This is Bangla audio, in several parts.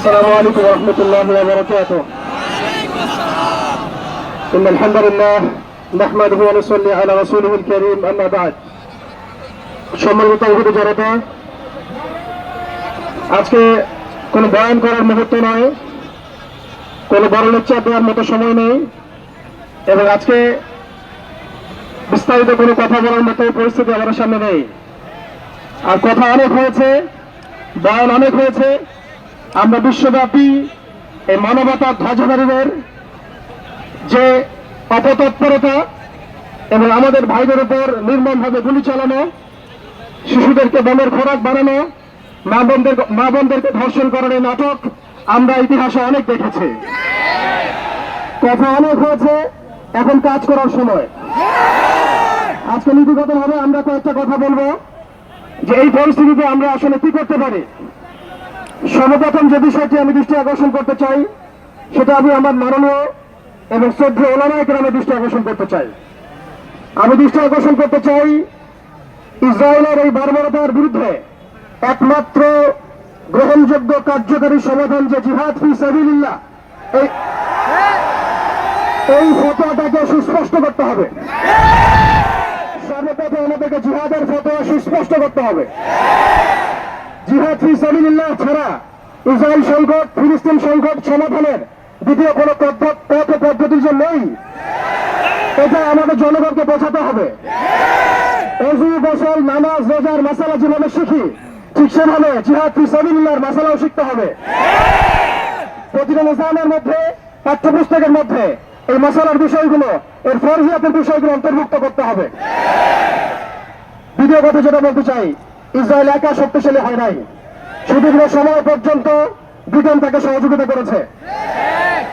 السلام عليكم ورحمة الله وبركاته. إن الحمد لله نحمده ونصلي على رسوله الكريم أما بعد. সম্মানিত তাওহীদ জনতা, আজকে কোনো বয়ান করার মুহূর্ত নয়, কোনো বড় লেকচার দেওয়ার মতো সময় নেই, এবং আজকে বিস্তারিত কোনো কথা বলার মতো পরিস্থিতি আমাদের সামনে নেই। আর কথা অনেক হয়েছে, বয়ান অনেক হয়েছে। আমরা বিশ্বব্যাপী এই মানবতার ধ্বজাধারীদের যে অপতৎপরতা এবং আমাদের ভাইদের উপর নির্মমভাবে গুলি চালানো, শিশুদেরকে বোমের খোরাক বানানো, মা বোনদেরকে ধর্ষণ করার এই নাটক আমরা ইতিহাসে অনেক দেখেছি। কথা অনেক হয়েছে, এখন কাজ করার সময়। আজকে নীতিগতভাবে আমরা কয়েকটা কথা বলবো যে এই পরিস্থিতিতে আমরা আসলে কি করতে পারি। সর্বপ্রথম যে বিষয়টি আমি দৃষ্টি আকর্ষণ করতে চাই, সেটা আমি আমার মাননীয় এবং শ্রদ্ধেয় ওলামায়ে কেরামের দৃষ্টি আকর্ষণ করতে চাই। আমি দৃষ্টি আকর্ষণ করতে চাই ইসরায়েলের এই বর্বরতার বিরুদ্ধে একমাত্র গ্রহণযোগ্য কার্যকারী সমাধান যে জিহাদ ফি সাবিলিল্লাহ, এই ফতোয়াটাকে সুস্পষ্ট করতে হবে। সর্বপ্রথম আমাদেরকে জিহাদের ফতোয়া সুস্পষ্ট করতে হবে। জিহাদ ফি সাবিলিল্লাহ ছাড়া ইসরায়েল সংকট, ফিলিস্তিন সংকট সমাধানের দ্বিতীয় কোনো পদ্ধতি যে নেই, এটা আমাদের জনগণকে বোঝাতে হবে। ওযু, গোসল, নামাজ, রোজার মাসালা যেভাবে শিখি, ঠিক সেভাবে জিহাদ ফি সাবিলিল্লাহর মাসালাও শিখতে হবে। প্রতিটা নিজামের মধ্যে, পাঠ্যপুস্তকের মধ্যে এই মাসালার বিষয়গুলো, এর ফরজিয়াতের বিষয়গুলো অন্তর্ভুক্ত করতে হবে। দ্বিতীয় কথা যেটা বলতে চাই, ইসরায়েল একা শক্তিশালী হয় নাই। সুদীর্ঘ সময় পর্যন্ত ব্রিটেন তাকে সহযোগিতা করেছে।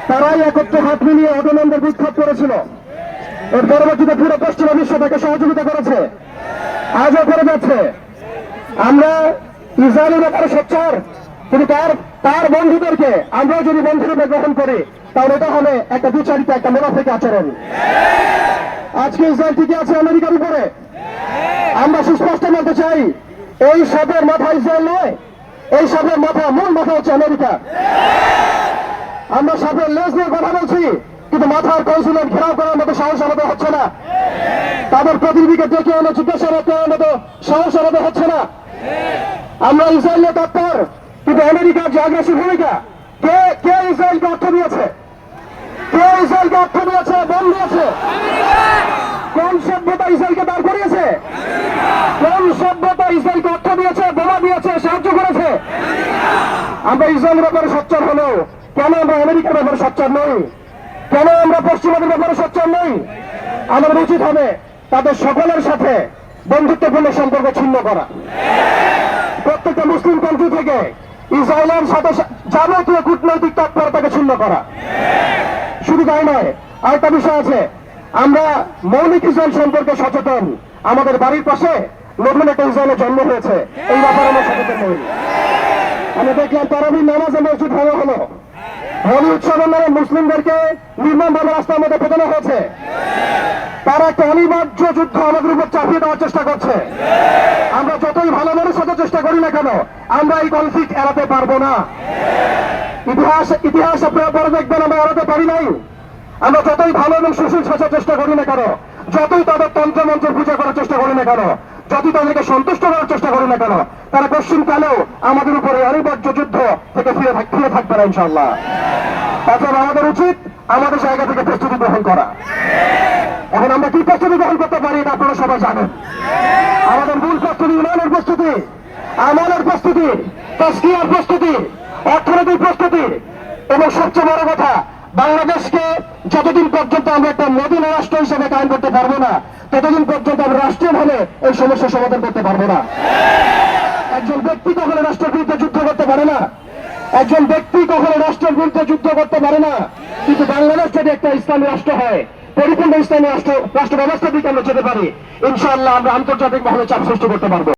তারাই একত্রে হাত মিলিয়ে অটোম্যানদের বিক্ষোভ করেছিল। এর পরবর্তীতে পুরো পশ্চিমা বিশ্ব তাকে সহযোগিতা করেছে, আজও করে যাচ্ছে। আমরা ইসরায়েলের ব্যাপারে সোচ্চার, কিন্তু তার বন্ধুদেরকে আমরাও যদি বন্ধুরূপে গ্রহণ করি, তাহলে এটা হবে একটা বিচারিত, একটা মুনাফিক আচরণ। আজকে ইসরায়েল টিকে আছে আমেরিকার উপরে। আমরা সুস্পষ্ট বলতে চাই, এই সাপের মাথা ইসরায়েল নয়, এই সাপের মাথা, মূল মাথা হচ্ছে আমেরিকা। আমরা সাপের লেজ নিয়ে কথা বলছি, কিন্তু মাথার কৌশলের ঘেরাও করার মতো সাহস আমাদের হচ্ছে না। তাদের প্রতিনিধিকে ডেকে এনে জিজ্ঞাসাবাদ করার মতো সাহস আমাদের হচ্ছে না। আমরা ইসরায়েলের তৎপর, কিন্তু আমেরিকার যে আগ্রাসী ভূমিকা, কে ইসরায়েলকে অর্থ দিয়েছে? কে ইসরায়েলকে অর্থ দিয়েছে, বল দিয়েছে? কোন সভ্যতা ইসরায়েলকে দাঁড় করিয়েছে? কোন সভ্যতা ইসরায়েলকে অর্থ দিয়েছে, বোমা দিয়েছে, সাহায্য করেছে? আমরা ইসরায়েলের ব্যাপারে সোচ্চার হলেও কেন আমরা আমেরিকার ব্যাপারে সোচ্চার নই? কেন আমরা পশ্চিমাদের ব্যাপারে সোচ্চার নই? আমাদের উচিত হবে তাদের সকলের সাথে বন্ধুত্বপূর্ণ সম্পর্ক ছিন্ন করা। প্রত্যেকটা মুসলিম কান্ট্রি থেকে ইসরায়েলের সাথে যাবতীয় কূটনৈতিক তৎপরতাকে ছিন্ন করা। শুধু তাই নয়, আরেকটা বিষয় আছে, আমরা মৌলিক ইসরায়েল সম্পর্কে সচেতন। আমাদের বাড়ির পাশে নতুন একটা ইসরায়েলের জন্ম হয়েছে, এই ব্যাপারে আমরা সচেতন নই। আমি দেখলাম তারাবির নামাজে মসজিদ ভাঙা হলো, হোলি উৎসবের নামে মুসলিমদেরকে নির্মমভাবে রাস্তার মধ্যে পেটানো হয়েছে। তারা একটা অনিবার্য যুদ্ধ আমাদের উপর চাপিয়ে দেওয়ার চেষ্টা করছে। আমরা যতই ভালো মানুষ হতে চেষ্টা করি না কেন, আমরা এই কনফ্লিক্ট এড়াতে পারবো না। ইতিহাস আপনারা পরে দেখবেন, আমরা এড়াতে পারি নাই। আমরা যতই ভালো এবং সুশীল সাজার চেষ্টা করি না কেন, যতই তাদের তন্ত্র মন্ত্র পূজা করার চেষ্টা করি না কেন, যতই তাদেরকে সন্তুষ্ট করার চেষ্টা করি না কেন, তারা পশ্চিমকালেও আমাদের উপরে অনিবার্য যুদ্ধ থেকে ফিরে থাকবে না ইনশাআল্লাহ। তাছাড়া আমাদের উচিত আমাদের জায়গা থেকে প্রস্তুতি গ্রহণ করা। এখন আমরা কি প্রস্তুতি গ্রহণ করতে পারি, এটা আপনারা সবাই জানেন। আমাদের মূল প্রস্তুতি ইমানের প্রস্তুতি, আমলের প্রস্তুতি, তাজকিয়ার প্রস্তুতি, অর্থনৈতিক প্রস্তুতি, এবং সবচেয়ে বড় কথা, বাংলাদেশকে যতদিন পর্যন্ত আমরা একটা মদিনা রাষ্ট্র হিসেবে কায়েম করতে পারবো না, ততদিন পর্যন্ত আমরা রাষ্ট্রীয়ভাবে এই সমস্যার সমাধান করতে পারবো না। একজন ব্যক্তি কখনো রাষ্ট্রের বিরুদ্ধে যুদ্ধ করতে পারে না, একজন ব্যক্তি কখনো রাষ্ট্রের বিরুদ্ধে যুদ্ধ করতে পারে না। কিন্তু বাংলাদেশ যদি একটা ইসলামী রাষ্ট্র হয়, পরিপূর্ণ ইসলামী রাষ্ট্র ব্যবস্থার দিকে আমরা যেতে পারি, ইনশাআল্লাহ আমরা আন্তর্জাতিক মহলে চাপ সৃষ্টি করতে পারবো।